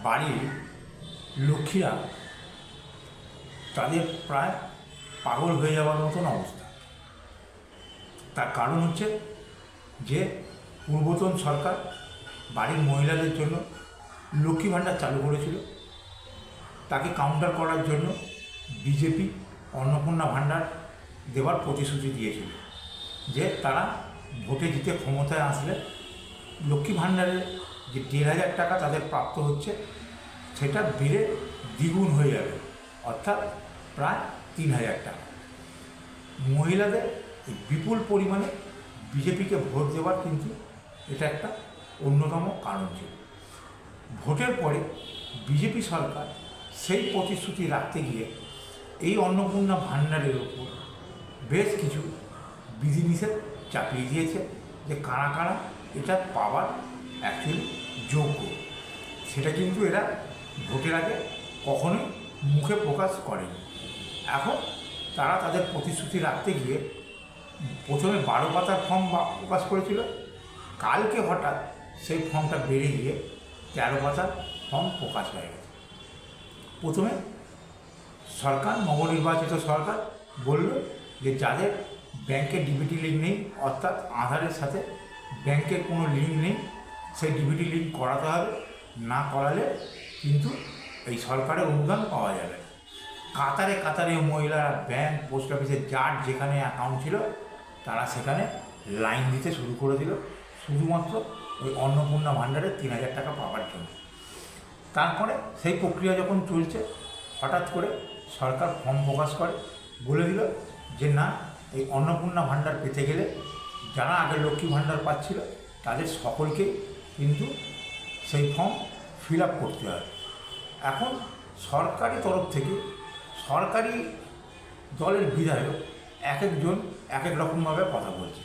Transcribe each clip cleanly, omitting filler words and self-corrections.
বাড়ির লক্ষ্মীরা তাদের প্রায় পাগল হয়ে যাওয়ার মতন অবস্থা। তার কারণ হচ্ছে যে পূর্বতন সরকার বাড়ির মহিলাদের জন্য লক্ষ্মী ভাণ্ডার চালু করেছিল। তাকে কাউন্টার করার জন্য বিজেপি অন্নপূর্ণা ভাণ্ডার দেওয়ার প্রতিশ্রুতি দিয়েছিল যে তারা ভোটে জিতে ক্ষমতায় আসলে লক্ষ্মী ভাণ্ডারের যে 1,500 টাকা তাদের প্রাপ্ত হচ্ছে সেটা বেড়ে দ্বিগুণ হয়ে যাবে, অর্থাৎ প্রায় 3,000 টাকা। মহিলাদের এই বিপুল পরিমাণে বিজেপিকে ভোট দেওয়ার কিন্তু এটা একটা অন্যতম কারণ ছিল। ভোটের পরে বিজেপি সরকার সেই প্রতিশ্রুতি রাখতে গিয়ে এই অন্নপূর্ণা ভাণ্ডারের ওপর বেশ কিছু বিধিনিষেধ চাপিয়ে দিয়েছে যে কারা কারা এটা পাওয়ার অ্যাকচুয়ালি যোগ্য। সেটা কিন্তু এরা ভোটের আগে কখনোই মুখে প্রকাশ করেনি। এখন তারা তাদের প্রতিশ্রুতি রাখতে গিয়ে প্রথমে 12 পাতার ফর্ম প্রকাশ করেছিল, কালকে হঠাৎ সেই ফর্মটা বেড়ে গিয়ে 13 পাতার ফর্ম প্রকাশ হয়ে গেছে। প্রথমে সরকার, নবনির্বাচিত সরকার বলল যে যাদের ব্যাংকের ডিবিটি লিঙ্ক নেই, অর্থাৎ আধারের সাথে ব্যাংকের কোনো লিঙ্ক নেই, সেই ডিবিটি লিঙ্ক করাতে হবে, না করালে কিন্তু এই সরকারের অনুদান পাওয়া যাবে। কাতারে কাতারে মহিলারা ব্যাংক, পোস্ট অফিসে যার যেখানে অ্যাকাউন্ট ছিল তারা সেখানে লাইন দিতে শুরু করে দিল, শুধুমাত্র ওই অন্নপূর্ণা ভাণ্ডারে 3,000 টাকা পাওয়ার জন্য। তারপরে সেই প্রক্রিয়া যখন চলছে, হঠাৎ করে সরকার ফর্ম প্রকাশ করে বলে দিল যে না, এই অন্নপূর্ণা ভাণ্ডার পেতে গেলে যারা আগে লক্ষ্মী ভাণ্ডার পাচ্ছিল তাদের সকলকে কিন্তু সেই ফর্ম ফিল আপ করতে হয়। এখন সরকারি তরফ থেকে সরকারি দলের বিধায়ক এক একজন এক এক রকমভাবে কথা বলছে।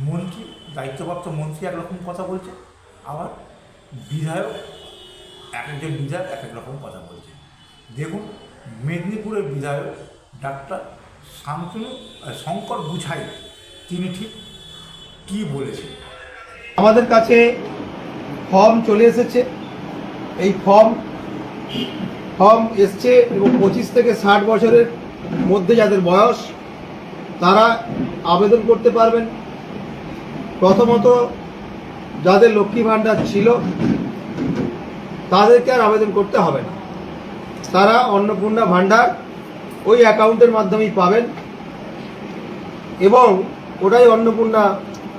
মন্ত্রী, দায়িত্বপ্রাপ্ত মন্ত্রী একরকম কথা বলছে, আবার বিধায়ক এক একজন বিধায়ক এক এক রকম কথা বলছে। দেখুন, মেদিনীপুরের বিধায়ক ডাক্তার শঙ্কর গুছাই তিনি ঠিক কী বলেছেন। আমাদের কাছে ফর্ম চলে এসেছে। এই ফর্ম এসছে এবং 25 থেকে 60 বছরের মধ্যে যাদের বয়স তারা আবেদন করতে পারবেন। প্রথমত যাদের লক্ষ্মী ভাণ্ডার ছিল তাদেরকে আর আবেদন করতে হবে না, তারা অন্নপূর্ণা ভাণ্ডার ওই অ্যাকাউন্টের মাধ্যমেই পাবেন এবং ওটাই অন্নপূর্ণা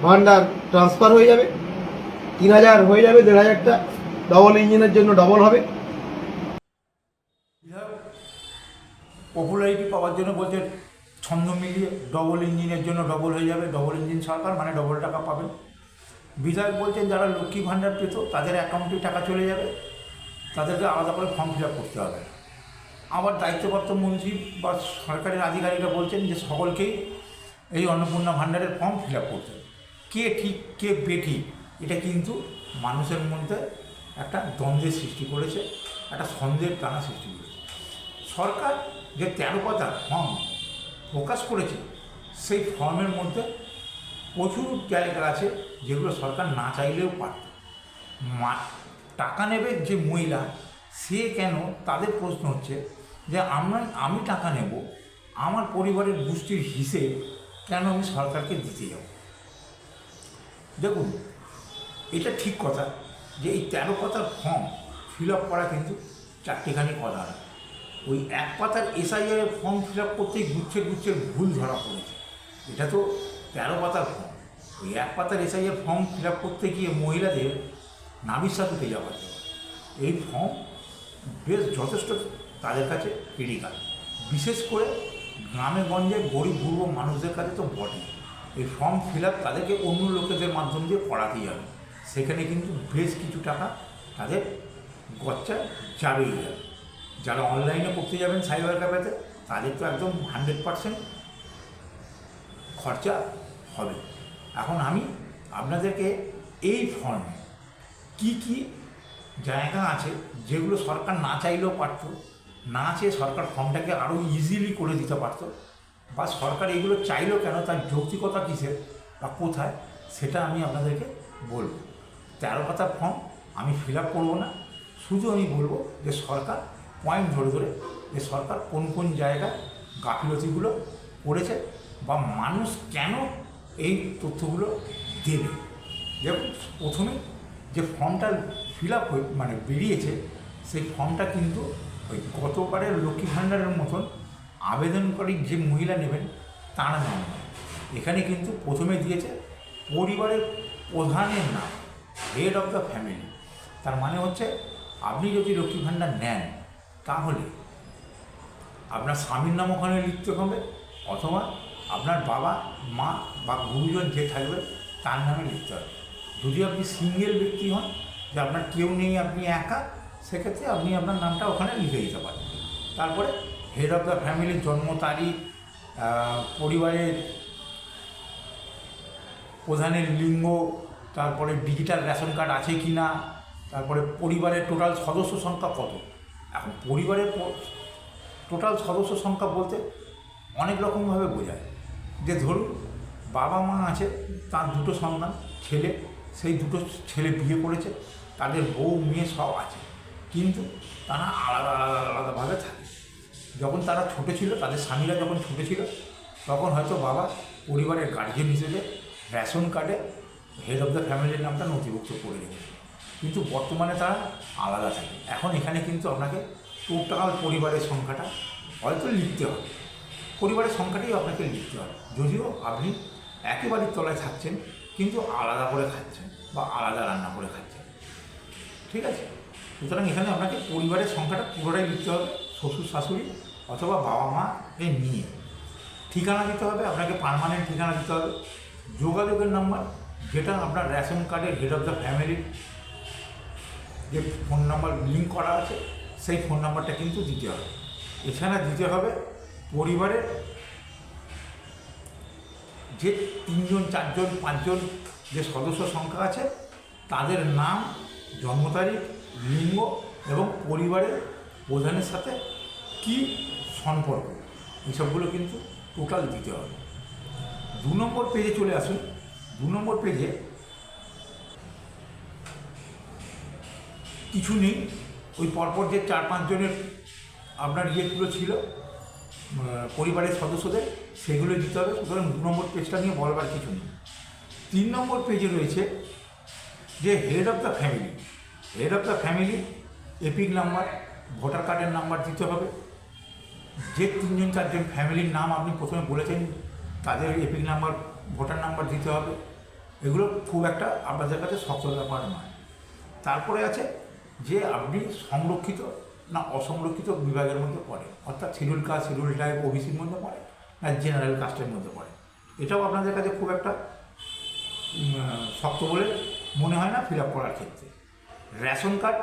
ভাণ্ডার ট্রান্সফার হয়ে যাবে। 3,000 হয়ে যাবে, 1,500টা ডবল ইঞ্জিনের জন্য ডবল হবে। পপুলারিটি পাওয়ার জন্য বলছে ছন্দ মিলিয়ে ডবল ইঞ্জিনের জন্য ডবল হয়ে যাবে, ডবল ইঞ্জিন সরকার মানে ডবল টাকা পাবেন। বিধায়ক বলছেন যারা লক্ষ্মী ভাণ্ডার পেত তাদের অ্যাকাউন্টে টাকা চলে যাবে, তাদেরকে আলাদা করে ফর্ম ফিল আপ করতে হবে। আবার দায়িত্বপ্রাপ্ত মন্ত্রী বা সরকারের আধিকারিকরা বলছেন যে সকলকেই এই অন্নপূর্ণা ভাণ্ডারের ফর্ম ফিল আপ করতে হবে। কে ঠিক কে বেঠিক এটা কিন্তু মানুষের মধ্যে একটা দ্বন্দ্বের সৃষ্টি করেছে, একটা সন্দেহের টানা সৃষ্টি করেছে। সরকার যে 13 পাতার ফর্ম প্রকাশ করেছে সেই ফর্মের মধ্যে প্রচুর জায়গা আছে যেগুলো সরকার না চাইলেও পারত। টাকা নেবে যে মহিলা, সে কেন, তাদের প্রশ্ন হচ্ছে যে আমি টাকা নেব, আমার পরিবারের গোষ্ঠীর হিসেব কেন আমি সরকারকে দিতে যাব। দেখুন, এটা ঠিক কথা যে এই 13 পাতার ফর্ম ফিল আপ করা কিন্তু চারটেখানি কথা না। ওই 1 পাতার এসআইআর ফর্ম ফিল আপ করতেই গুচ্ছের ভুল ধরা পড়েছে। এটা তো 13 পাতার ফর্ম। ওই 1 পাতার এসআইআর ফর্ম ফিল আপ করতে গিয়ে মহিলাদের নাভিশ্বাস উঠে যাওয়া যায়। এই ফর্ম বেশ যথেষ্ট তাদের কাছে ক্রিটিক্যাল, বিশেষ করে গ্রামে গঞ্জে গরিব গুরব মানুষদের কাছে তো বটেই। এই ফর্ম ফিল আপ তাদেরকে অন্য লোকেদের মাধ্যম দিয়ে করাতেই হবে, সেখানে কিন্তু বেশ কিছু টাকা তাদের গচ্চায় যাবেই যাবে। যারা অনলাইনে করতে যাবেন সাইবার ক্যাফেতে তাদের তো একদম 100% খরচা হবে। এখন আমি আপনাদেরকে এই ফর্মে কি কি জায়গা আছে যেগুলো সরকার না চাইলেও পারত, না চেয়ে সরকার ফর্মটাকে আরও ইজিলি করে দিতে পারত, বা সরকার এগুলো চাইলেও কেন, তার যৌক্তিকতা কিসের বা কোথায়, সেটা আমি আপনাদেরকে বলব। 13 পাতার ফর্ম আমি ফিল আপ করবো না, শুধু আমি বলবো যে সরকার পয়েন্ট ধরে ধরে যে সরকার কোন কোন জায়গায় গাফিলতিগুলো করেছে বা মানুষ কেন এই তথ্যগুলো দেবে। যেমন প্রথমে যে ফর্মটা ফিল আপ মানে বেরিয়েছে, সেই ফর্মটা কিন্তু ওই গতবারের লক্ষ্মী ভাণ্ডারের মতন আবেদনকারী যে মহিলা নেবেন তার নাম নয়। এখানে কিন্তু প্রথমে দিয়েছে পরিবারের প্রধানের নাম, হেড অফ দ্য ফ্যামিলি। তার মানে হচ্ছে আপনি যদি লক্ষ্মী ভাণ্ডার নেন তাহলে আপনার স্বামীর নাম ওখানে লিখতে হবে, অথবা আপনার বাবা মা বা গুরুজন যে থাকবে তার নামে লিখতে হবে। যদি আপনি সিঙ্গেল ব্যক্তি হন, যে আপনার কেউ নেই, আপনি একা, সেক্ষেত্রে আপনি আপনার নামটা ওখানে লিখে দিতে পারেন। তারপরে হেড অফ দ্য ফ্যামিলির জন্ম তারিখ, পরিবারের প্রধানের লিঙ্গ, তারপরে ডিজিটাল রেশন কার্ড আছে কি না, তারপরে পরিবারের টোটাল সদস্য সংখ্যা কত। এখন পরিবারের টোটাল সদস্য সংখ্যা বলতে অনেক রকমভাবে বোঝায়। যে ধরুন বাবা মা আছে, তার দুটো সন্তান ছেলে, সেই দুটো ছেলে বিয়ে করেছে, তাদের বউ মেয়ে সব আছে, কিন্তু তারা আলাদা আলাদা আলাদাভাবে থাকে। যখন তারা ছোটো ছিল, তাদের স্বামীরা যখন ছোটো ছিল, তখন হয়তো বাবা পরিবারের গার্জিয়ান হিসেবে রেশন কার্ডে হেড অফ দ্য ফ্যামিলির নামটা নথিভুক্ত করে রেখেছে, কিন্তু বর্তমানে তারা আলাদা থাকে। এখন এখানে কিন্তু আপনাকে টোটাল পরিবারের সংখ্যাটা হয়তো লিখতে হবে, পরিবারের সংখ্যাটাই আপনাকে লিখতে হবে, যদিও আপনি একই বাড়ির তলায় থাকছেন কিন্তু আলাদা করে খাচ্ছেন বা আলাদা রান্না করে খাচ্ছেন, ঠিক আছে। সুতরাং এখানে আপনাকে পরিবারের সংখ্যাটা পুরোটাই লিখতে হবে, শ্বশুর শাশুড়ি অথবা বাবা মাকে নিয়ে। ঠিকানা দিতে হবে, আপনাকে পার্মানেন্ট ঠিকানা দিতে হবে। যোগাযোগের নাম্বার, যেটা আপনার রেশন কার্ডের হেড অফ দ্য ফ্যামিলির যে ফোন নাম্বার লিঙ্ক করা আছে, সেই ফোন নাম্বারটা কিন্তু দিতে হবে। এছাড়া দিতে হবে পরিবারের যে 3 জন 4 জন 5 জন যে সদস্য সংখ্যা আছে, তাদের নাম, জন্ম তারিখ, লিঙ্গ এবং পরিবারের প্রধানের সাথে কী সম্পর্ক, এইসবগুলো কিন্তু টোটাল দিতে হবে। 2 নম্বর পেজে চলে আসুন। 2 নম্বর পেজে কিছু নেই, ওই পরপর যে 4-5 জনের আপনার ইয়েগুলো ছিল পরিবারের সদস্যদের, সেগুলো দিতে হবে। সুতরাং 2 নম্বর পেজটা নিয়ে বলবার কিছু নেই। 3 নম্বর পেজে রয়েছে যে head of the family. Head of the family epic number, voter কার্ডের নাম্বার দিতে হবে। যে 3 জন 4 জন ফ্যামিলির নাম আপনি প্রথমে বলেছেন, তাদের এপিক নাম্বার, ভোটার নাম্বার দিতে হবে। এগুলো খুব একটা আপনাদের কাছে শক্ত ব্যাপার নয়। তারপরে আছে যে আপনি সংরক্ষিত না অসংরক্ষিত বিভাগের মধ্যে পড়ে, অর্থাৎ শিডিউল কাস্ট, শিডিউল ট্রাইব, ওবিসির মধ্যে পড়ে না জেনারেল কাস্টের মধ্যে পড়ে। এটাও আপনাদের কাছে খুব একটা শক্ত বলে মনে হয় না ফিল আপ করার ক্ষেত্রে। রেশন কার্ড,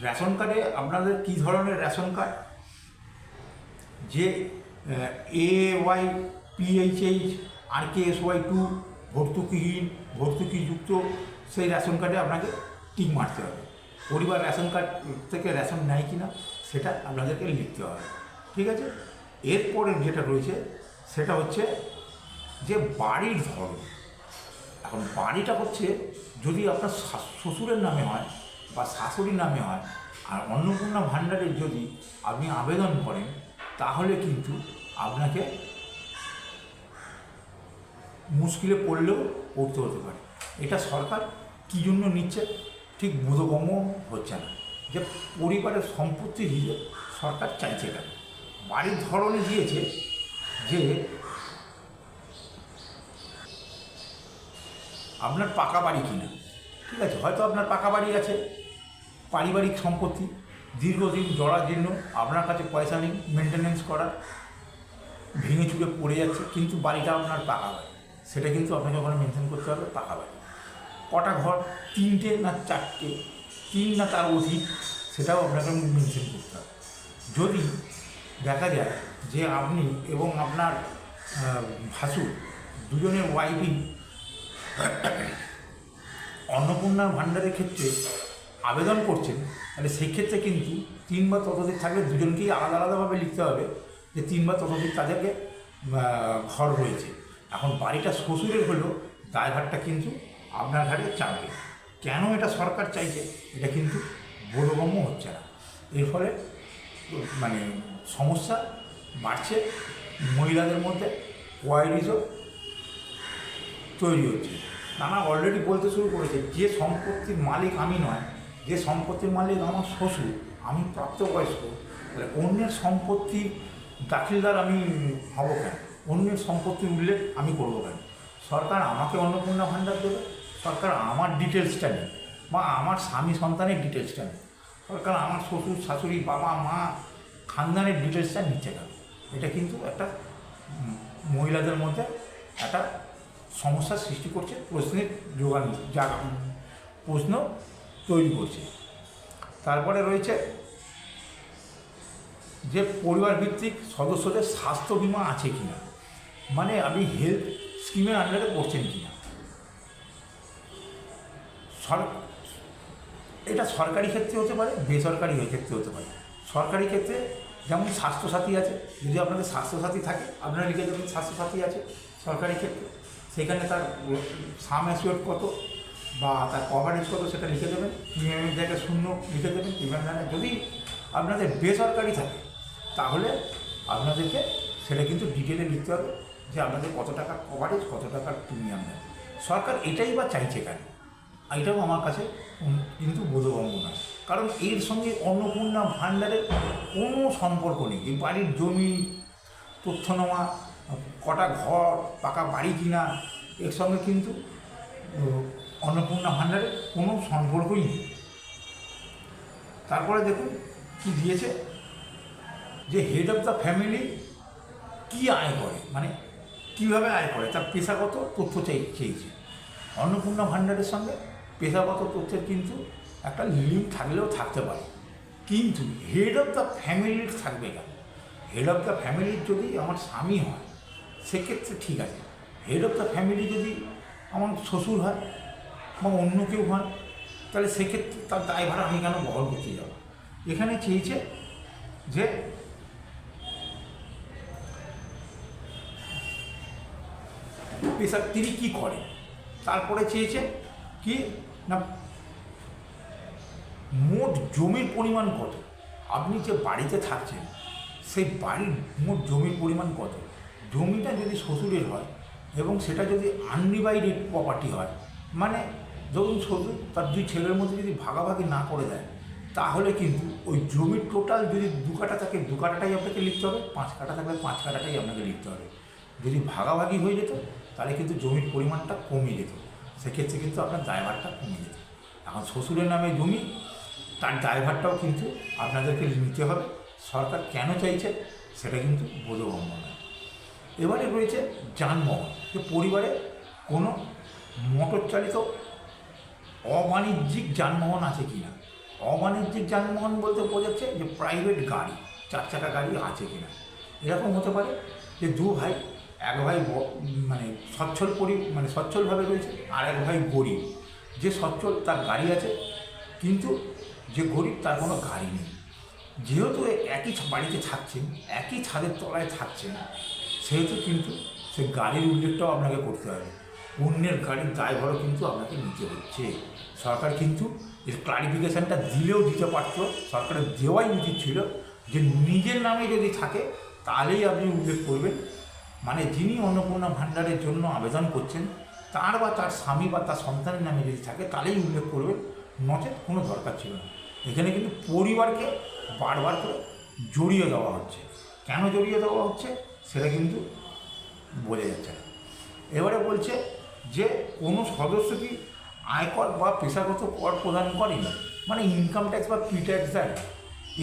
রেশন কার্ডে আপনাদের কী ধরনের রেশন কার্ড, যে AY PHH RKSY2 ভর্তুকিহীন, ভর্তুকিযুক্ত, সেই রেশন কার্ডে আপনাকে টিক মারতে হবে। পরিবার রেশন কার্ড থেকে রেশন নেয় কিনা সেটা আপনাদেরকে লিখতে হবে, ঠিক আছে। এরপরে যেটা রয়েছে সেটা হচ্ছে যে বাড়ির ধরন। এখন বাড়িটা হচ্ছে, যদি আপনার শ্বশুরের নামে হয় বা শাশুড়ির নামে হয় আর অন্নপূর্ণা ভাণ্ডারের যদি আপনি আবেদন করেন, তাহলে কিন্তু আপনাকে মুশকিলে পড়লেও পড়তে হতে পারে। এটা সরকার কী জন্য নিচ্ছে ঠিক বোধগম্য হচ্ছে না, যে পরিবারের সম্পত্তির হিসেবে সরকার চাইছে কেন। বাড়ির ধরনে দিয়েছে যে আপনার পাকা বাড়ি কিনা, ঠিক আছে, হয়তো আপনার পাকা বাড়ি আছে, পারিবারিক সম্পত্তি, দীর্ঘদিন জরাজীর্ণ, আপনার কাছে পয়সা নেই মেনটেনেন্স করার, ভেঙে চুরে পড়ে যাচ্ছে, কিন্তু বাড়িটা আপনার পাকা বাড়ি, সেটা কিন্তু আপনাকে ওখানে মেনটেন করতে হবে পাকা বাড়ি। কটা ঘর, 3টে না 4টে, 3 না তার অধিক, সেটাও আপনাকে মেনটেন করতে হবে। যদি দেখা যায় যে আপনি এবং আপনার ভাসুর দুজনের ওয়াইফই অন্নপূর্ণা ভাণ্ডারের ক্ষেত্রে আবেদন করছেন, তাহলে সেই ক্ষেত্রে কিন্তু 3 বা ততোধিক থাকলে দুজনকেই আলাদা আলাদাভাবে লিখতে হবে যে 3 বা ততোধিক তাদেরকে ঘর রয়েছে। এখন বাড়িটা শ্বশুরের হলেও দায়ভারটা কিন্তু আপনার ঘাড়ে চাপবে। কেন এটা সরকার চাইছে, এটা কিন্তু বোধগম্য হচ্ছে না। এর ফলে মানে সমস্যা বাড়ছে, মহিলাদের মধ্যে কোয়ারিজও তৈরি হচ্ছে। তারা অলরেডি বলতে শুরু করেছে, যে সম্পত্তির মালিক আমি নয়, যে সম্পত্তির মালিক আমার শ্বশুর, আমি প্রাপ্তবয়স্ক, তাহলে অন্যের সম্পত্তির দাখিলদার আমি হব কেন? অন্যের সম্পত্তির উল্লেখ আমি করবো কেন? সরকার আমাকে অন্নপূর্ণা ভাণ্ডার দেবে, সরকার আমার ডিটেলসটা নেই, বা আমার স্বামী সন্তানের ডিটেলসটা নেই, সরকার আমার শ্বশুর শাশুড়ি বাবা মা খানদানের ডিটেলসটা নিচ্ছে কেন? এটা কিন্তু একটা মহিলাদের মধ্যে একটা সমস্যার সৃষ্টি করছে, প্রশ্নের যোগান প্রশ্ন তৈরি করছে। তারপরে রয়েছে যে পরিবার ভিত্তিক সদস্যদের স্বাস্থ্য বীমা আছে কি না, মানে আপনি হেলথ স্কিমের আন্ডারে পড়ছেন কি না। এটা সরকারি ক্ষেত্রে হতে পারে, বেসরকারি ক্ষেত্রে হতে পারে। সরকারি ক্ষেত্রে যেমন স্বাস্থ্যসাথী আছে, যদি আপনাদের স্বাস্থ্যসাথী থাকে আপনারা লিখে দেবেন স্বাস্থ্যসাথী আছে সরকারি ক্ষেত্রে, সেখানে তার সাম অ্যাসিওর কত বা তার কভারেজ কত সেটা লিখে দেবেন, প্রিমিয়ামের জায়গায় 0 লিখে দেবেন প্রিমিয়াম জায়গায়। যদি আপনাদের বেসরকারি থাকে তাহলে আপনাদেরকে সেটা কিন্তু ডিটেলে লিখতে হবে যে আপনাদের কত টাকার কভারেজ, কত টাকার প্রিমিয়াম দেয়। সরকার এটাই বা চাইছে কেন, এটাও আমার কাছে কিন্তু বোধগম্য নয়। কারণ এর সঙ্গে অন্নপূর্ণা ভাণ্ডারের কোনো সম্পর্ক নেই। এই বাড়ির জমি তথ্য নেওয়া, কটা ঘর, পাকা বাড়ি কিনা, এর সঙ্গে কিন্তু অন্নপূর্ণা ভাণ্ডারের কোনো সম্পর্কই নেই। তারপরে দেখুন কি দিয়েছে, যে হেড অফ দ্য ফ্যামিলি কী আয় করে, মানে কীভাবে আয় করে তার পেশাগত তথ্য চেয়েছে। অন্নপূর্ণা ভাণ্ডারের সঙ্গে পেশাগত তথ্যের কিন্তু একটা লিঙ্ক থাকলেও থাকতে পারে, কিন্তু হেড অফ দ্য ফ্যামিলির থাকবে কেন? হেড অফ দ্য ফ্যামিলির যদি আমার স্বামী হয় সেক্ষেত্রে ঠিক আছে, হেড অফ দ্য ফ্যামিলি যদি আমার শ্বশুর হয় বা অন্য কেউ হয় তাহলে সেক্ষেত্রে তার দায়ভার আমি কেন বহন করতে যাব? এখানে চেয়েছে যে পেশা তিনি কী করেন, তারপরে চেয়েছে কি না মোট জমির পরিমাণ কত, আপনি যে বাড়িতে থাকছেন সেই বাড়ির মোট জমির পরিমাণ কত। জমিটা যদি শ্বশুরের হয় এবং সেটা যদি আনডিভাইডেড প্রপার্টি হয়, মানে ধরুন শ্বশুর তার 2 ছেলের মধ্যে যদি ভাগাভাগি না করে দেয়, তাহলে কিন্তু ওই জমির টোটাল যদি 2 কাঠা থাকে 2 কাঠাটাই আপনাকে লিখতে হবে, 5 কাঠা থাকলে 5 কাঠাটাই আপনাকে লিখতে হবে। যদি ভাগাভাগি হয়ে যেত তাহলে কিন্তু জমির পরিমাণটা কমে যেত, সেক্ষেত্রে কিন্তু আপনার দায়ভারটা কমে যেত। এখন শ্বশুরের নামে জমি, তার দায়ভারটাও কিন্তু আপনাদেরকে নিতে হবে। সরকার কেন চাইছে সেটা কিন্তু বোধগম্য নয়। এবারে রয়েছে যানবাহন, যে পরিবারে কোনো মোটর চালিত অবাণিজ্যিক যানবাহন আছে কি না। অবাণিজ্যিক যানবাহন বলতে বোঝাচ্ছে যে প্রাইভেট গাড়ি, 4 চাকা গাড়ি আছে কি না। এরকম হতে পারে যে 2 ভাই, এক ভাই মানে সচ্ছলভাবে রয়েছে, আর এক ভাই গরিব। যে সচ্ছল তার গাড়ি আছে, কিন্তু যে গরিব তার কোনো গাড়ি নেই। যেহেতু একই বাড়িতে থাকছেন, একই ছাদের তলায় থাকছেন, সেহেতু কিন্তু সে গাড়ির উল্লেখটাও আপনাকে করতে হবে। অন্যের গাড়ির দায়ভারও কিন্তু আপনাকে নিতে হচ্ছে। সরকার কিন্তু এর ক্লারিফিকেশানটা দিলেও দিতে পারত, সরকারের দেওয়াই উচিত ছিল যে নিজের নামে যদি থাকে তাহলেই আপনি উল্লেখ করবেন, মানে যিনি অন্নপূর্ণা ভাণ্ডারের জন্য আবেদন করছেন তার বা তার স্বামী বা তার সন্তানের নামে যদি থাকে তাহলেই উল্লেখ করবেন, নচেত কোনো দরকার ছিল না। এখানে কিন্তু পরিবারকে বারবার করে জড়িয়ে দেওয়া হচ্ছে। কেন জড়িয়ে দেওয়া হচ্ছে সেটা কিন্তু বোঝা যাচ্ছে না। এবারে বলছে যে কোনো সদস্য কি আয়কর বা পেশাগত কর প্রদান করেন, মানে ইনকাম ট্যাক্স বা পি ট্যাক্স দেয়।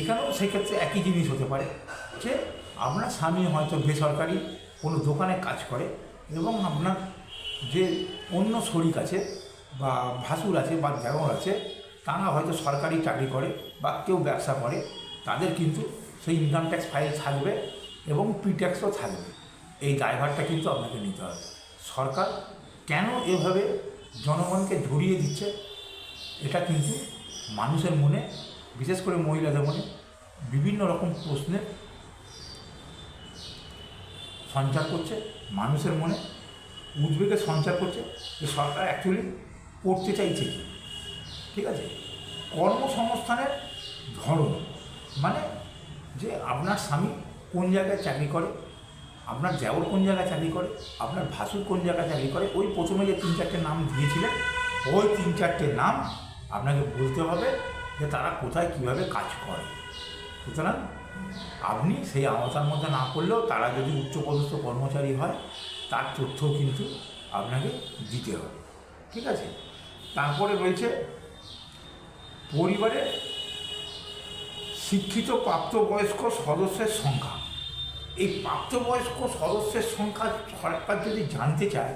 এখানেও সেক্ষেত্রে একই জিনিস হতে পারে যে আপনার স্বামী হয়তো বেসরকারি কোনো দোকানে কাজ করে এবং আপনার যে অন্য শরিক আছে বা ভাসুর আছে বা দেওর আছে, তারা হয়তো সরকারি চাকরি করে বা কেউ ব্যবসা করে, তাদের কিন্তু সেই ইনকাম ট্যাক্স ফাইল থাকবে এবং পি ট্যাক্সও থাকবে। এই দায়ভারটা কিন্তু আপনাকে নিতে হবে। সরকার কেন এভাবে জনগণকে ঝরিয়ে দিচ্ছে, এটা কিন্তু মানুষের মনে, বিশেষ করে মহিলাদের মনে বিভিন্ন রকম প্রশ্নের সঞ্চার করছে, মানুষের মনে উদ্বেগের সঞ্চার করছে যে সরকার অ্যাকচুয়ালি করতে চাইছে কি। ঠিক আছে, কর্মসংস্থানের ধরন, মানে যে আপনার স্বামী কোন জায়গায় চাকরি করে, আপনার দেওর কোন জায়গায় চাকরি করে, আপনার ভাসুর কোন জায়গায় চাকরি করে, ওই প্রথমে যে 3-4টে নাম দিয়েছিলেন ওই 3-4টে নাম আপনাকে বলতে হবে যে তারা কোথায় কীভাবে কাজ করে। সুতরাং আপনি সেই আওতার মধ্যে না করলেও তারা যদি উচ্চপদস্থ কর্মচারী হয় তার তথ্যও কিন্তু আপনাকে দিতে হবে, ঠিক আছে। তারপরে রয়েছে পরিবারের শিক্ষিত প্রাপ্তবয়স্ক সদস্যের সংখ্যা। এই প্রাপ্তবয়স্ক সদস্যের সংখ্যা সরকার যদি জানতে চায়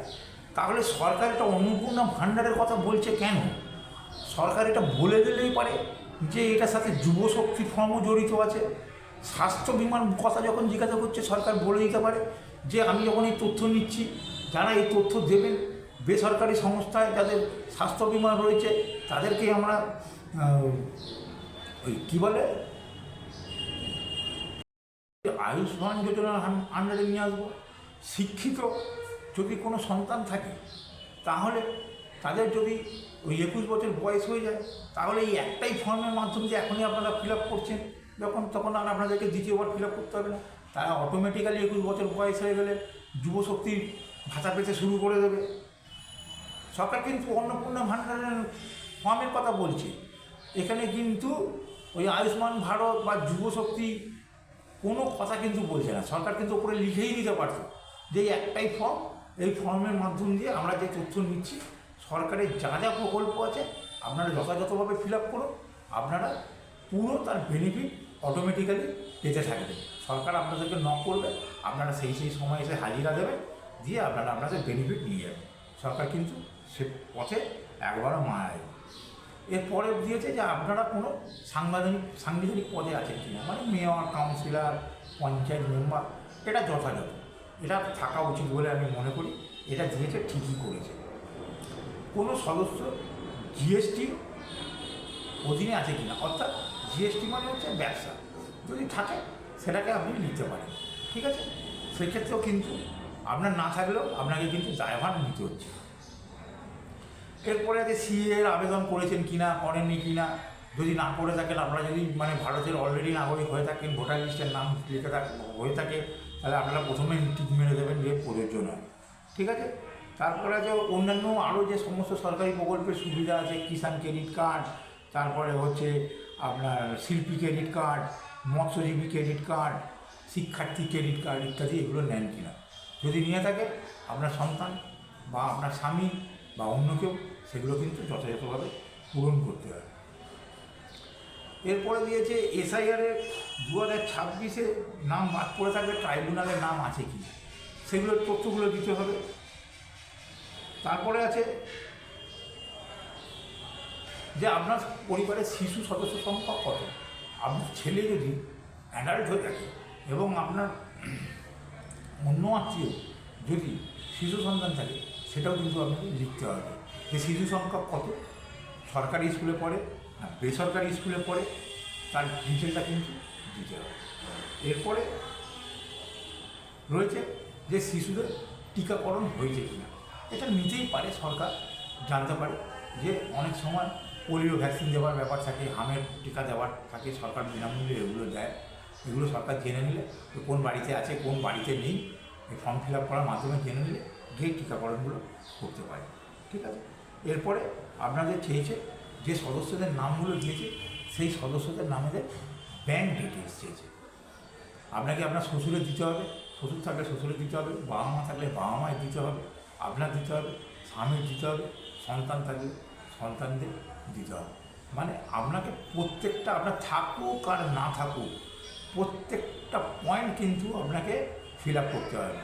তাহলে সরকার এটা অন্নপূর্ণা ভাণ্ডারের কথা বলছে কেন? সরকার এটা বলে দিলেই পারে যে এটার সাথে যুবশক্তি ফর্মও জড়িত আছে। স্বাস্থ্য বিমার কথা যখন জিজ্ঞাসা করছে সরকার বলে দিতে পারে যে আমি যখন এই তথ্য নিচ্ছি, যারা এই তথ্য দেবেন বেসরকারি সংস্থায় যাদের স্বাস্থ্য বিমা রয়েছে তাদেরকে আমরা ওই কী বলে আয়ুষ্মান যোজনার আন্ডারে নিয়ে আসবো। শিক্ষিত যদি কোনো সন্তান থাকে তাহলে তাদের যদি ওই 21 বছর বয়স হয়ে যায় তাহলে এই একটাই ফর্মের মাধ্যমে যে এখনই আপনারা ফিল আপ করছেন তখন আর আপনাদেরকে দ্বিতীয়বার ফিল আপ করতে হবে না। তারা অটোমেটিক্যালি 21 বছর বয়স হয়ে গেলে যুবশক্তির ভাতা পেতে শুরু করে দেবে। সরকার কিন্তু অন্নপূর্ণা ভাণ্ডারের ফর্মের কথা বলছে, এখানে কিন্তু ওই আয়ুষ্মান ভারত বা যুবশক্তি কোনো কথা কিন্তু বলছে না। সরকার কিন্তু ওপরে লিখেই দিতে পারত যে এই একটাই ফর্ম, এই ফর্মের মাধ্যম দিয়ে আমরা যে তথ্য নিচ্ছি সরকারের যা যা প্রকল্প আছে আপনারা যথাযথভাবে ফিল আপ করুন, আপনারা পুরো তার বেনিফিট অটোমেটিক্যালি পেতে থাকবেন। সরকার আপনাদেরকে নক করবে, আপনারা সেই সময় এসে হাজিরা দেবেন, দিয়ে আপনারা আপনাদের বেনিফিট নিয়ে যাবেন। সরকার কিন্তু সে পথে একবারও মারায়। এরপরে দিয়েছে যে আপনারা কোনো সাংবিধানিক পদে আছেন কিনা, মানে মেয়র, কাউন্সিলর, পঞ্চায়েত মেম্বার, এটা যথাযথ, এটা থাকা উচিত বলে আমি মনে করি। এটা দিয়েছে, ঠিকই করেছে। কোনো সদস্য জিএসটি অধীনে আছে কিনা, অর্থাৎ জিএসটি মানে হচ্ছে ব্যবসা, যদি থাকে সেটাকে আপনি নিতে পারেন, ঠিক আছে। সেক্ষেত্রেও কিন্তু আপনার না থাকলেও আপনাকে কিন্তু দায়ভার নিতে হচ্ছে। এরপরে যে সিএ এর আবেদন করেছেন কিনা, করেননি কিনা, যদি না করে থাকেন, আপনারা যদি মানে ভারতের অলরেডি নাগরিক হয়ে থাকেন, ভোটার লিস্টের নাম লিখে হয়ে থাকে, তাহলে আপনারা প্রথমে টিক মেরে দেবেন যে প্রযোজ্য নয়, ঠিক আছে। তারপরে যে অন্যান্য আরও যে সমস্ত সরকারি প্রকল্পের সুবিধা আছে, কিষাণ ক্রেডিট কার্ড, তারপরে হচ্ছে আপনার শিল্পী ক্রেডিট কার্ড, মৎস্যজীবী ক্রেডিট কার্ড, শিক্ষার্থী ক্রেডিট কার্ড ইত্যাদি, এগুলো নেন কিনা। যদি নিয়ে থাকে আপনার সন্তান বা আপনার স্বামী বা অন্য কেউ, সেগুলো কিন্তু যথাযথভাবে পূরণ করতে হবে। এরপরে দিয়েছে এসআইআরের 2026-এ নাম বাদ পড়ে থাকলে ট্রাইব্যুনালের নাম আছে কি, সেগুলোর তথ্যগুলো দিতে হবে। তারপরে আছে যে আপনার পরিবারের শিশু সদস্য সংখ্যা কত। আপনার ছেলে যদি অ্যাডাল্ট হয়ে থাকে এবং আপনার অন্য আত্মীয় যদি শিশু সন্তান থাকে, সেটাও কিন্তু আপনাকে লিখতে হবে যে শিশু সংখ্যা কত, সরকারি স্কুলে পড়ে না বেসরকারি স্কুলে পড়ে, তার ডিটেলটা কিন্তু দিতে হবে। এরপরে রয়েছে যে শিশুদের টিকাকরণ হয়েছে কিনা, এটা নিতেই পারে সরকার, জানতে পারে যে অনেক সময় পোলিও ভ্যাকসিন দেওয়ার ব্যাপার থাকে, হামের টিকা দেওয়ার থাকে, সরকার বিনামূল্যে এগুলো দেয়। এগুলো সরকার জেনে নিলে কোন বাড়িতে আছে কোন বাড়িতে নেই, এই ফর্ম ফিল আপ করার মাধ্যমে জেনে নিলে গিয়ে টিকাকরণগুলো করতে পারে, ঠিক আছে। এরপরে আপনাদের চেয়েছে যে সদস্যদের নামগুলো দিয়েছে সেই সদস্যদের নামেদের ব্যাংক ডিটেলস চেয়েছে। আপনাকে আপনার শ্বশুরের দিতে হবে, শ্বশুর থাকলে শ্বশুরের দিতে হবে, বাবা মা থাকলে বাবা মায়ের দিতে হবে, আপনার দিতে হবে, স্বামীর দিতে হবে, সন্তান থাকলে সন্তানদের দিতে হবে। মানে আপনাকে প্রত্যেকটা, আপনার থাকুক আর না থাকুক, প্রত্যেকটা পয়েন্ট কিন্তু আপনাকে ফিল আপ করতে হবে।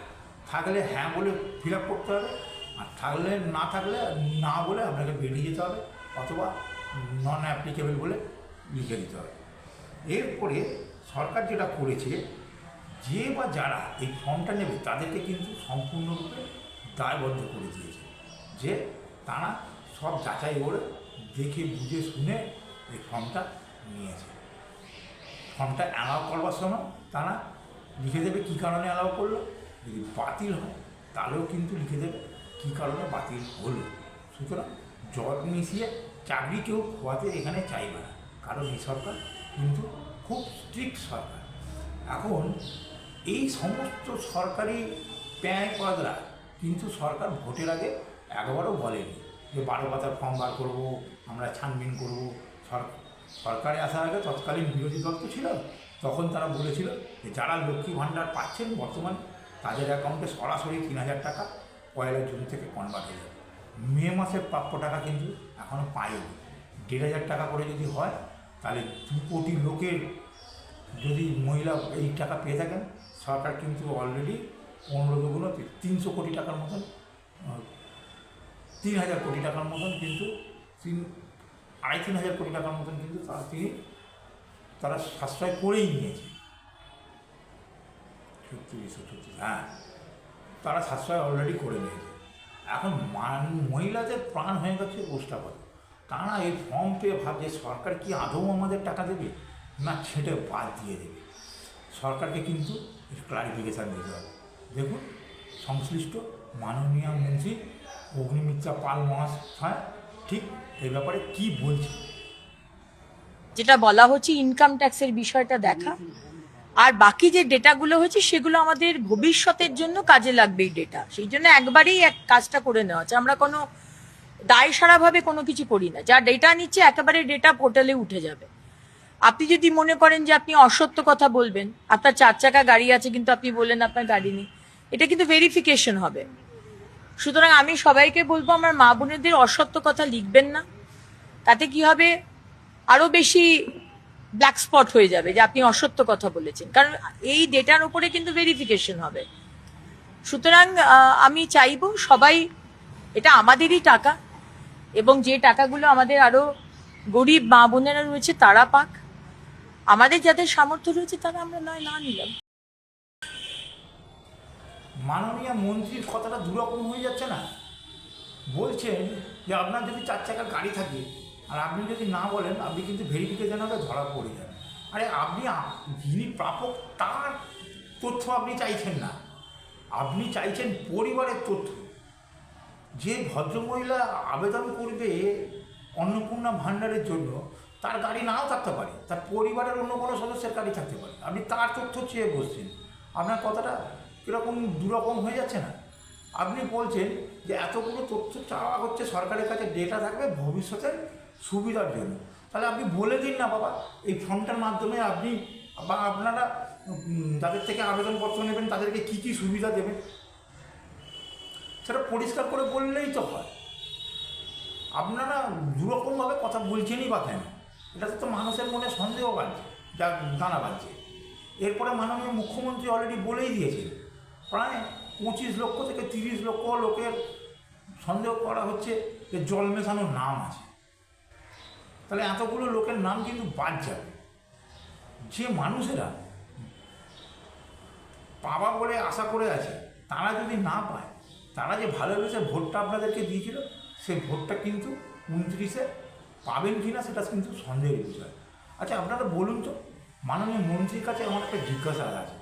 থাকলে হ্যাঁ বলে ফিল আপ করতে হবে, আর থাকলে না থাকলে না বলে আপনাকে বেরিয়ে যেতে হবে, অথবা নন অ্যাপ্লিকেবল বলে লিখে দিতে হবে। এরপরে সরকার যেটা করেছে, যে বা যারা এই ফর্মটা নেবে তাদেরকে কিন্তু সম্পূর্ণরূপে দায়বদ্ধ করে দিয়েছে যে তারা সব যাচাই করে দেখে বুঝে শুনে এই ফর্মটা নিয়েছে। ফর্মটা অ্যালাউ করবার সময় তারা লিখে দেবে কী কারণে অ্যালাউ করলো, যদি বাতিল হয় তাহলেও কিন্তু লিখে দেবে কী কারণে বাতিল হলো। সুতরাং জট মিশিয়ে চাকরি কেউ খোয়াতে এখানে চাইবে না, কারণ এই সরকার কিন্তু খুব স্ট্রিক্ট সরকার। এখন এই সমস্ত সরকারি প্যাঁয় পদরা কিন্তু সরকার ভোটের আগে একবারও বলেনি যে 12 পাতার ফর্ম বার করবো, আমরা ছানবিন করবো। সরকারে আসার আগে তৎকালীন বিরোধী দল তো ছিল, তখন তারা বলেছিল যে যারা লক্ষ্মী ভাণ্ডার পাচ্ছেন বর্তমানে তাদের অ্যাকাউন্টে সরাসরি 3,000 টাকা 1 জুন থেকে কনভার্ট হয়ে যাবে। মে মাসের প্রাপ্য টাকা কিন্তু এখনও পায়নি। 1,500 টাকা করে যদি হয় তাহলে 2 কোটি লোকের যদি মহিলা এই টাকা পেয়ে থাকেন, সরকার কিন্তু অলরেডি 15 দুগুণ 300 কোটি টাকার মতন, 3,000 কোটি টাকার মতন কিন্তু 3,500 কোটি টাকার মতন কিন্তু তারা সাশ্রয় করেই নিয়েছে। হ্যাঁ, তারা সাশ্রয় অলরেডি করে নিয়েছে। এখন মহিলাদের প্রাণ হয়ে গেছে গোষ্ঠাপদ। তারা এই ফর্ম পেয়ে ভাবছে সরকার কি আদৌ আমাদের টাকা দেবে না ছেটে বাদ দিয়ে দেবে। সরকারকে কিন্তু ক্লারিফিকেশান দিতে হবে। দেখুন, সংশ্লিষ্ট মাননীয় মন্ত্রী অগ্নিমিত্রা পাল মহাশয় ঠিক এই ব্যাপারে কি বলছে। যেটা বলা হচ্ছে ইনকাম ট্যাক্সের বিষয়টা দেখা, আর বাকি যে ডেটাগুলো হচ্ছে সেগুলো আমাদের ভবিষ্যতের জন্য কাজে লাগবে। এই ডেটা সেই জন্য একবারেই কাজটা করে নেওয়া হচ্ছে। আমরা কোনো দায় সারাভাবে কোনো কিছু করি না। যা ডেটা নিচ্ছে একেবারে ডেটা পোর্টালে উঠে যাবে। আপনি যদি মনে করেন যে আপনি অসত্য কথা বলবেন, আপনার 4 চাকা গাড়ি আছে কিন্তু আপনি বললেন আপনার গাড়ি নেই, এটা কিন্তু ভেরিফিকেশন হবে। সুতরাং আমি সবাইকে বলবো আমার মা বোনেদের অসত্য কথা লিখবেন না। তাতে কি হবে, আরো বেশি ব্ল্যাক স্পট হয়ে যাবে যে আপনি অসত্য কথা বলেছেন, কারণ এই ডেটার উপরে কিন্তু ভেরিফিকেশন হবে। সুতরাং আমি চাইবো সবাই, এটা আমাদেরই টাকা এবং যে টাকাগুলো আমাদের আরো গরিব মা বোনেরা রয়েছে তারা পাক, আমাদের যাদের সামর্থ্য রয়েছে তারা আমরা নয় না নিলাম। মাননীয় মন্ত্রীর কথাটা দুরকম হয়ে যাচ্ছে না? বলছেন যে আপনার যদি 4 চাকার গাড়ি থাকে আর আপনি যদি না বলেন, আপনি কিন্তু ভেরিফিকেশন হবে, ধরা পড়ে যাবেন। আরে আপনি যিনি প্রাপক তার তথ্য আপনি চাইছেন না, আপনি চাইছেন পরিবারের তথ্য। যে ভদ্রমহিলা আবেদন করবে অন্নপূর্ণা ভাণ্ডারের জন্য, তার গাড়ি নাও থাকতে পারে, তার পরিবারের অন্য কোনো সদস্যের গাড়ি থাকতে পারে, আপনি তার তথ্য চেয়ে বসছেন। আপনার কথাটা কীরকম দুরকম হয়ে যাচ্ছে না? আপনি বলছেন যে এতগুলো তথ্য চাওয়া হচ্ছে, সরকারের কাছে ডেটা থাকবে ভবিষ্যতের সুবিধার জন্য। তাহলে আপনি বলে দিন না বাবা, এই ফর্মটার মাধ্যমে আপনি বা আপনারা যাদের থেকে আবেদনপত্র নেবেন তাদেরকে কী কী সুবিধা দেবেন, সেটা পরিষ্কার করে বললেই তো হয়। আপনারা দুরকমভাবে কথা বলছেনই বা কেন? এটাতে তো মানুষের মনে সন্দেহ বাড়ছে, যা দানা বাড়ছে। এরপরে মাননীয় মুখ্যমন্ত্রী অলরেডি বলেই দিয়েছেন, প্রায় 25 লক্ষ থেকে 30 লক্ষ লোকের সন্দেহ করা হচ্ছে যে জল মেশানোর নাম আছে। তাহলে এতগুলো লোকের নাম কিন্তু বাদ যাবে। যে মানুষেরা পাবা বলে আশা করে আছে, তারা যদি না পায়, তারা যে ভালোবেসে ভোটটা আপনাদেরকে দিয়েছিল, সেই ভোটটা কিন্তু 29-এ পাবেন কি না সেটা কিন্তু সন্দেহের বিষয়। আচ্ছা, আপনারা বলুন তো, মাননীয় মন্ত্রীর কাছে আমার একটা জিজ্ঞাসা আছে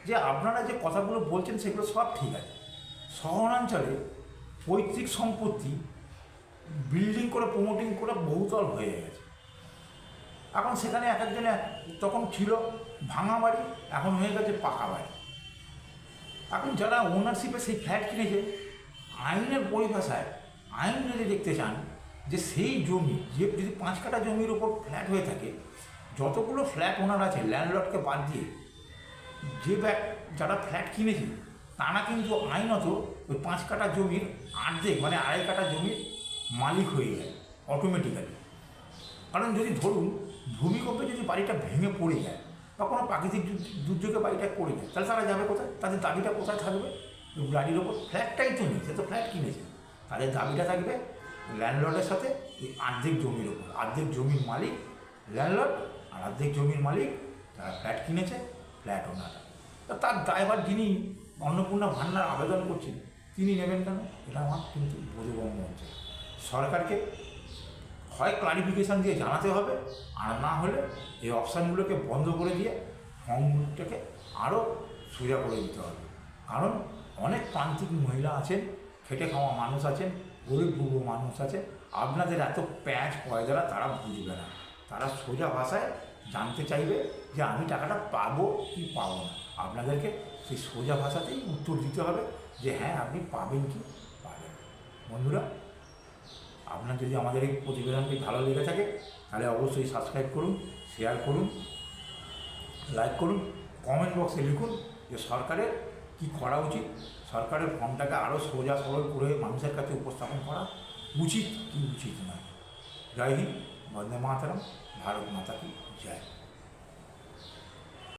যে আপনারা যে কথাগুলো বলছেন সেগুলো সব ঠিক আছে, শহরাঞ্চলে পৈতৃক সম্পত্তি বিল্ডিং করে প্রমোটিং করে বহুতল হয়ে গেছে। এখন সেখানে এক একজনে তখন ছিল ভাঙা বাড়ি, এখন হয়ে গেছে পাকা বাড়ি। এখন যারা ওনারশিপে সেই ফ্ল্যাট কিনেছে, আইনের পরিভাষায় আইন যদি দেখতে চান যে সেই জমি, যে যদি 5 কাঠা জমির উপর ফ্ল্যাট হয়ে থাকে, যতগুলো ফ্ল্যাট ওনার আছে ল্যান্ডলর্ডকে বাদ দিয়ে, যে যারা ফ্ল্যাট কিনেছে তারা কিন্তু আইনত ওই 5 কাঠা জমির অর্ধেক মানে 2.5 কাঠা জমির মালিক হয়ে যায় অটোমেটিক্যালি। কারণ যদি ধরুন ভূমিকম্পে যদি বাড়িটা ভেঙে পড়ে যায় বা কোনো প্রাকৃতিক দুর্যোগে বাড়িটা পড়ে যায়, তাহলে তারা যাবে কোথায়? তাদের দাবিটা কোথায় থাকবে? গাড়ির ওপর ফ্ল্যাটটাই তো নেই, সে তো ফ্ল্যাট কিনেছে, তাদের দাবিটা থাকবে ল্যান্ডলর্ডের সাথে ওই অর্ধেক জমির ওপর। অর্ধেক জমির মালিক ল্যান্ডলর্ড আর অর্ধেক জমির মালিক যারা ফ্ল্যাট কিনেছে, ফ্ল্যাট ওনারা। তার ড্রাইভার যিনি অন্নপূর্ণা ভাণ্ডার আবেদন করছেন তিনি নেবেন কেন? এটা আমার কিন্তু বোধগম্য হচ্ছে। সরকারকে হয় ক্লারিফিকেশান দিয়ে জানাতে হবে, আর না হলে এই অপশানগুলোকে বন্ধ করে দিয়ে ফর্মগুলোটাকে আরও সোজা করে দিতে হবে। কারণ অনেক প্রান্তিক মহিলা আছেন, খেটে খাওয়া মানুষ আছেন, গরিব মানুষ আছে, আপনাদের এত প্যাঁচ পয়দারা তারা বুঝবে না, তারা সোজা ভাষায় জানতে চাইবে যে আমি টাকাটা পাবো কি পাবো না। আপনাদেরকে সেই সোজা ভাষাতেই উত্তর দিতে হবে যে হ্যাঁ আপনি পাবেন কি পাবেন। বন্ধুরা, আপনার যদি আমাদের এই প্রতিবেদনটি ভালো লেগে থাকে তাহলে অবশ্যই সাবস্ক্রাইব করুন, শেয়ার করুন, লাইক করুন, কমেন্ট বক্সে লিখুন যে সরকারের কি করা উচিত, সরকারের ফর্মটাকে আরও সোজা সরল করে মানুষের কাছে উপস্থাপন করা উচিত কি উচিত নয়। জয় হিন্দ, বন্দে মাতরম, ভারত মাতা কি জয়।